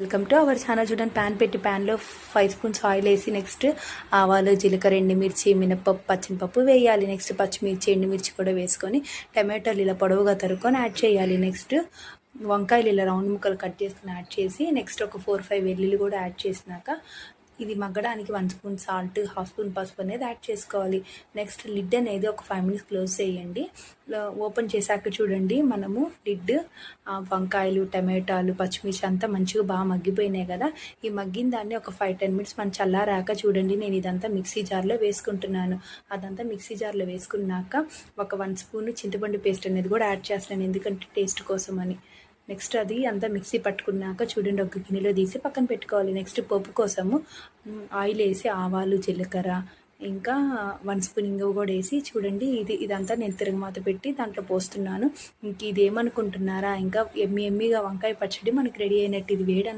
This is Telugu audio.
Welcome to our channel. చూడండి, ప్యాన్ పెట్టి ప్యాన్లో 5 స్పూన్స్ ఆయిల్ వేసి నెక్స్ట్ ఆవాలు, జీలకర్ర, ఎండుమిర్చి, మినపప్పు, పచ్చిమిరపప్పు వేయాలి. నెక్స్ట్ పచ్చిమిర్చి, ఎండుమిర్చి కూడా వేసుకొని టమాటాలు ఇలా పొడవుగా తరుక్కొని యాడ్ చేయాలి. నెక్స్ట్ వంకాయలు ఇలా రౌండ్ ముక్కలు కట్ చేసుకుని యాడ్ చేసి నెక్స్ట్ ఒక 4-5 వెల్లుల్లి కూడా యాడ్ చేసినాక ఇది మగ్గడానికి 1 స్పూన్ సాల్ట్, 1/2 స్పూన్ పసుపు అనేది యాడ్ చేసుకోవాలి. నెక్స్ట్ లిడ్ అనేది ఒక 5 మినిట్స్ క్లోజ్ చేయండి. ఓపెన్ చేశాక చూడండి, మనము లిడ్ వంకాయలు, టమాటాలు, పచ్చిమిర్చి అంతా మంచిగా బాగా మగ్గిపోయినాయి కదా. ఈ మగ్గిన దాన్ని ఒక 5-10 మినిట్స్ మనం చల్లారాక చూడండి, నేను ఇదంతా మిక్సీ జార్లో వేసుకుంటున్నాను. అదంతా మిక్సీ జార్లో వేసుకున్నాక ఒక 1 స్పూన్ చింతపండు పేస్ట్ అనేది కూడా యాడ్ చేస్తున్నాను, ఎందుకంటే టేస్ట్ కోసం అని. నెక్స్ట్ అది అంతా మిక్సీ పట్టుకున్నాక చూడండి, ఒక గిన్నెలో తీసి పక్కన పెట్టుకోవాలి. నెక్స్ట్ పోపు కోసము ఆయిల్ వేసి ఆవాలు, జీలకర్ర, ఇంకా 1 స్పూన్ ఇంగువ కూడా వేసి చూడండి, ఇదంతా నేను తిరగమాత పెట్టి దాంట్లో పోస్తున్నాను. ఇంక ఇది ఏమనుకుంటున్నారా, ఇంకా ఎమ్మిగా వంకాయ పచ్చడి మనకి రెడీ అయినట్టు. ఇది వేడి